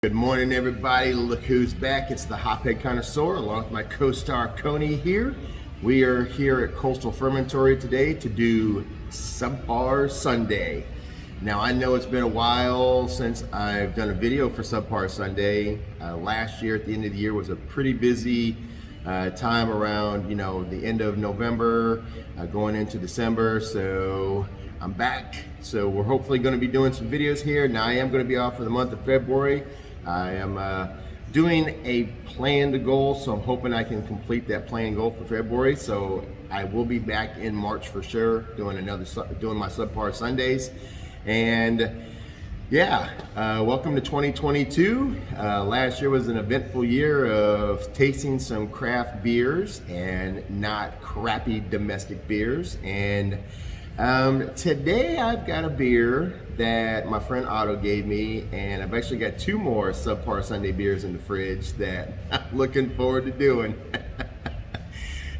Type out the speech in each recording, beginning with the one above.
Good morning, everybody. Look who's back. It's the Hophead Connisaur along with my co-star Coney here. We are here at Coastal Fermentory today to do Subpar Sunday. Now, I know it's been a while since I've done a video for Subpar Sunday. Last year, at the end of the year, was a pretty busy time around, the end of November, going into December. So I'm back. So we're hopefully going to be doing some videos here. Now, I am going to be off for the month of February. I am doing a planned goal, so I'm hoping I can complete that planned goal for February. So I will be back in March for sure, doing my Subpar Sundays. And yeah, welcome to 2022. Last year was an eventful year of tasting some craft beers and not crappy domestic beers. And today I've got a beer that my friend Otto gave me, and I've actually got two more Subpar Sunday beers in the fridge that I'm looking forward to doing.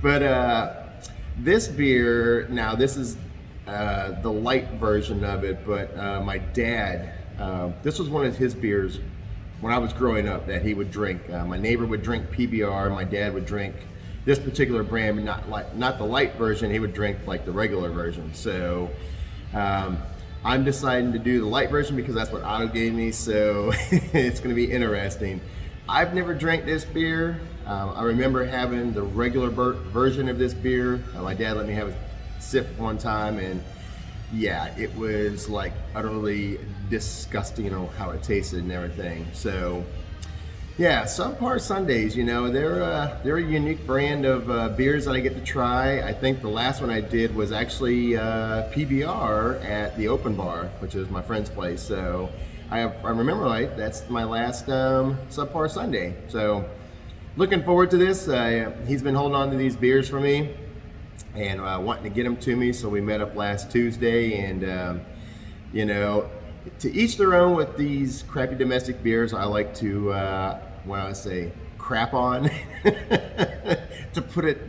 But this beer, now this is the light version of it, but my dad, this was one of his beers when I was growing up that he would drink. My neighbor would drink PBR, my dad would drink this particular brand, but not the light version. He would drink like the regular version. So I'm deciding to do the light version because that's what Otto gave me. So it's going to be interesting. I've never drank this beer. I remember having the regular version of this beer. My dad let me have a sip one time, and yeah, it was like utterly disgusting, how it tasted and everything. So yeah, Subpar Sundays, they're a unique brand of beers that I get to try. I think the last one I did was actually PBR at the Open Bar, which is my friend's place. So I remember right, that's my last Subpar Sunday. So looking forward to this. He's been holding on to these beers for me and wanting to get them to me. So we met up last Tuesday, and to each their own with these crappy domestic beers. I like to, when I say crap on, to put it,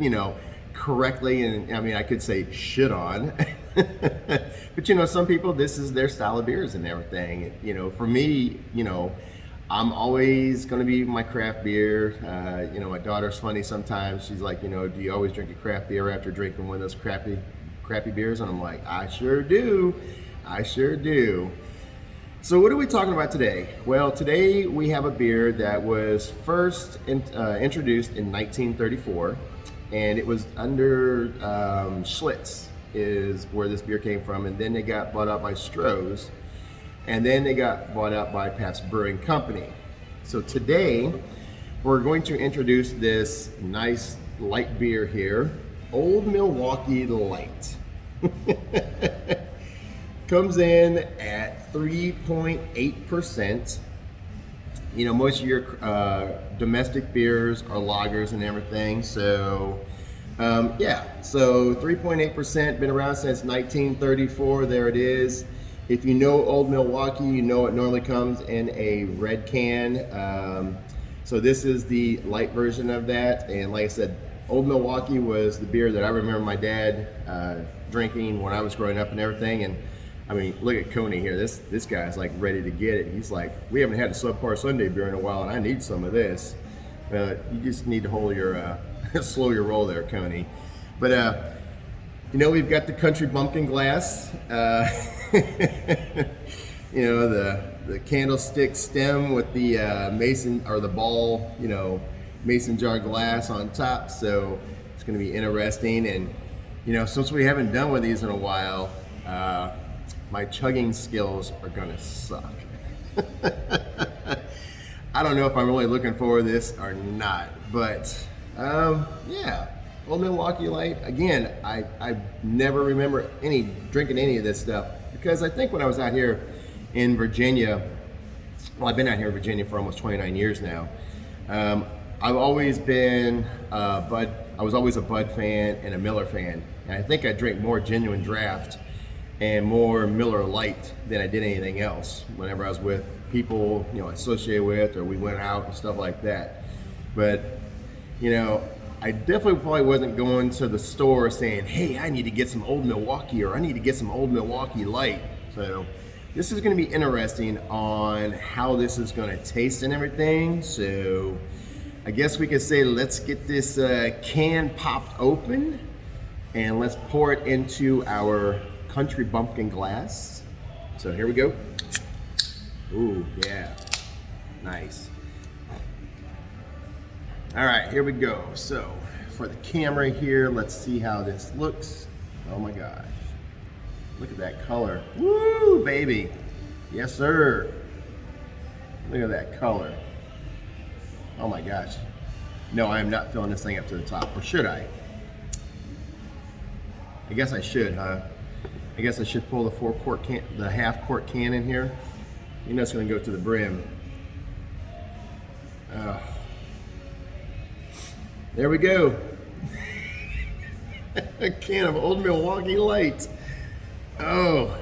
correctly. And I mean, I could say shit on, but some people, this is their style of beers and everything. For me, I'm always going to be my craft beer. My daughter's funny sometimes. She's like, do you always drink a craft beer after drinking one of those crappy beers? And I'm like, I sure do. I sure do. So what are we talking about today? Well, today we have a beer that was first introduced in 1934, and it was under Schlitz is where this beer came from, and then they got bought out by Stroh's, and then they got bought out by Pabst Brewing Company. So today we're going to introduce this nice light beer here, Old Milwaukee Light. Comes in at 3.8%. Most of your domestic beers are lagers and everything. So, so 3.8%, been around since 1934. There it is. If you know Old Milwaukee, you know it normally comes in a red can. So this is the light version of that. And like I said, Old Milwaukee was the beer that I remember my dad drinking when I was growing up and everything. And I mean, look at Coney here. This guy's like ready to get it. He's like, we haven't had a Subpar Sunday beer in a while, and I need some of this. You just need to hold your slow your roll there, Coney. But we've got the country bumpkin glass. The candlestick stem with the mason or the ball, mason jar glass on top. So it's going to be interesting. And since we haven't done one of these in a while, my chugging skills are gonna suck. I don't know if I'm really looking forward to this or not, but yeah, Old Milwaukee Light. Again, I never remember drinking any of this stuff, because I think when I was out here in Virginia, well, I've been out here in Virginia for almost 29 years now. I've always been I was always a Bud fan and a Miller fan, and I think I drink more Genuine Draft and more Miller Lite than I did anything else whenever I was with people, associated with, or we went out and stuff like that. But, I definitely probably wasn't going to the store saying, hey, I need to get some Old Milwaukee, or I need to get some Old Milwaukee Light. So this is going to be interesting on how this is going to taste and everything. So I guess we could say let's get this can popped open and let's pour it into our country bumpkin glass. So here we go. Ooh, yeah, nice. All right, here we go. So for the camera here, let's see how this looks. Oh my gosh. Look at that color. Woo, baby. Yes, sir. Look at that color. Oh my gosh. No, I am not filling this thing up to the top. Or should I? I guess I should, huh? I guess I should pull the half quart can in here. You know it's gonna go to the brim. There we go. A can of Old Milwaukee Light. Oh.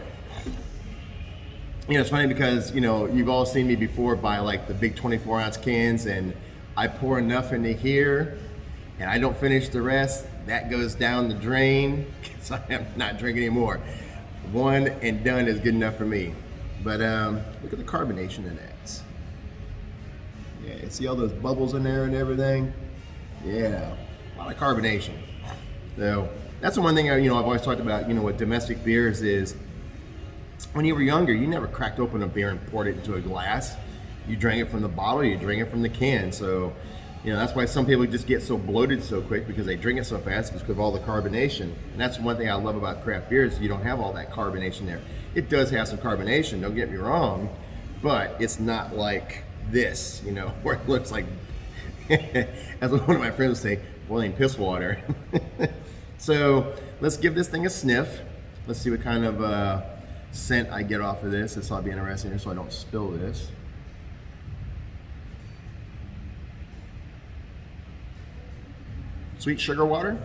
You know, it's funny because, you know, you've all seen me before buy like the big 24-ounce cans, and I pour enough into here and I don't finish the rest. That goes down the drain because I am not drinking anymore. One and done is good enough for me. But look at the carbonation in that. Yeah, see all those bubbles in there and everything? Yeah, a lot of carbonation. So that's the one thing I've always talked about, with domestic beers is when you were younger, you never cracked open a beer and poured it into a glass. You drank it from the bottle, you drank it from the can. So, that's why some people just get so bloated so quick because they drink it so fast because of all the carbonation. And that's one thing I love about craft beers, you don't have all that carbonation there. It does have some carbonation, don't get me wrong, but it's not like this, where it looks like, as one of my friends would say, boiling piss water. So let's give this thing a sniff. Let's see what kind of scent I get off of this. This ought to be interesting here so I don't spill this. Sweet sugar water.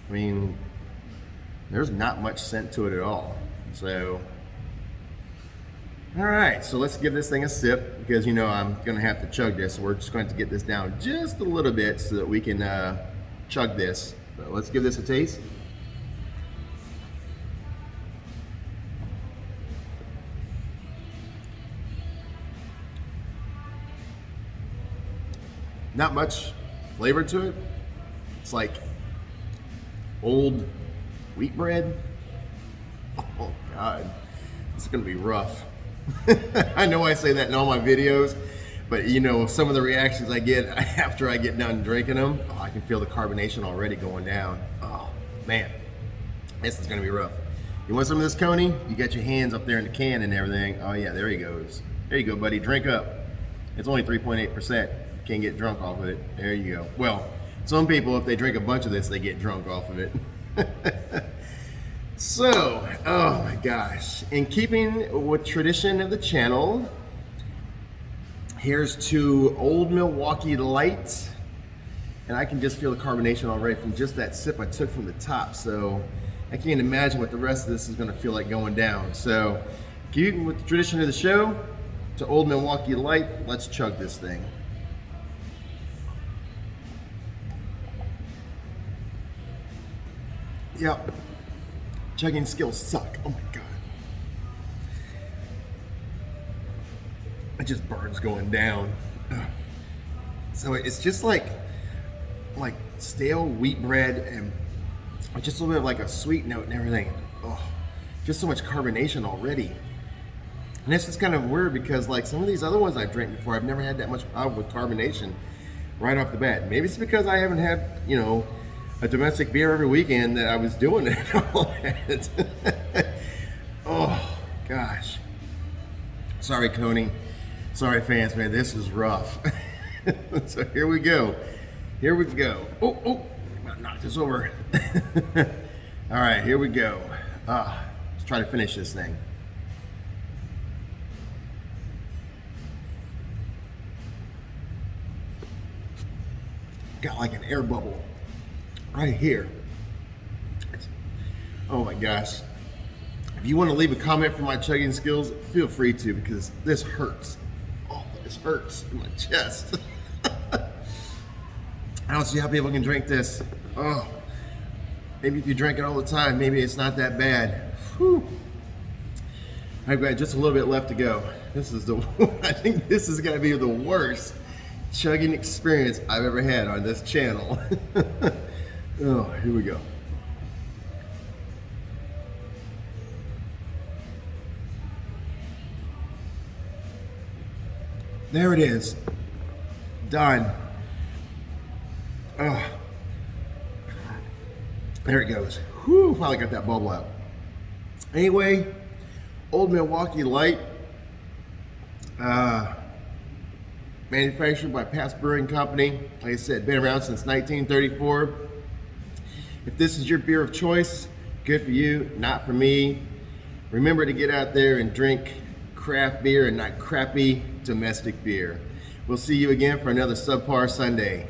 I mean, there's not much scent to it at all. So, all right, so let's give this thing a sip because I'm gonna have to chug this. So we're just going to get this down just a little bit so that we can chug this. So let's give this a taste. Not much flavor to it. It's like old wheat bread. Oh God, this is gonna be rough. I know I say that in all my videos, but some of the reactions I get after I get done drinking them, I can feel the carbonation already going down. Oh man, this is gonna be rough. You want some of this, Coney? You got your hands up there in the can and everything. Oh yeah, there he goes. There you go, buddy, drink up. It's only 3.8%. Can't get drunk off of it. There you go. Well, some people, if they drink a bunch of this, they get drunk off of it. So, oh my gosh. In keeping with tradition of the channel, here's to Old Milwaukee Light. And I can just feel the carbonation already from just that sip I took from the top. So I can't imagine what the rest of this is gonna feel like going down. So, keeping with the tradition of the show, to Old Milwaukee Light, let's chug this thing. Yep. Chugging skills suck. Oh my God. It just burns going down. Ugh. So it's just like stale wheat bread and just a little bit of like a sweet note and everything. Oh, just so much carbonation already. And this is kind of weird because like some of these other ones I've drank before, I've never had that much problem with carbonation right off the bat. Maybe it's because I haven't had, a domestic beer every weekend that I was doing it and all that. Oh gosh. Sorry, Coney. Sorry, fans, man. This is rough. So here we go. Here we go. Oh, I'm gonna knock this over. All right, here we go. Let's try to finish this thing. Got like an air bubble right here. Oh my gosh. If you want to leave a comment for my chugging skills, feel free to because this hurts. Oh, this hurts in my chest. I don't see how people can drink this. Oh, maybe if you drink it all the time, maybe it's not that bad. Whew. I've got just a little bit left to go. This is the, I think this is gonna be the worst chugging experience I've ever had on this channel. Oh, here we go. There it is. Done. Oh. There it goes. Whew, finally got that bubble out. Anyway, Old Milwaukee Light, manufactured by Pabst Brewing Company. Like I said, been around since 1934. If this is your beer of choice, good for you, not for me. Remember to get out there and drink craft beer and not crappy domestic beer. We'll see you again for another Subpar Sunday.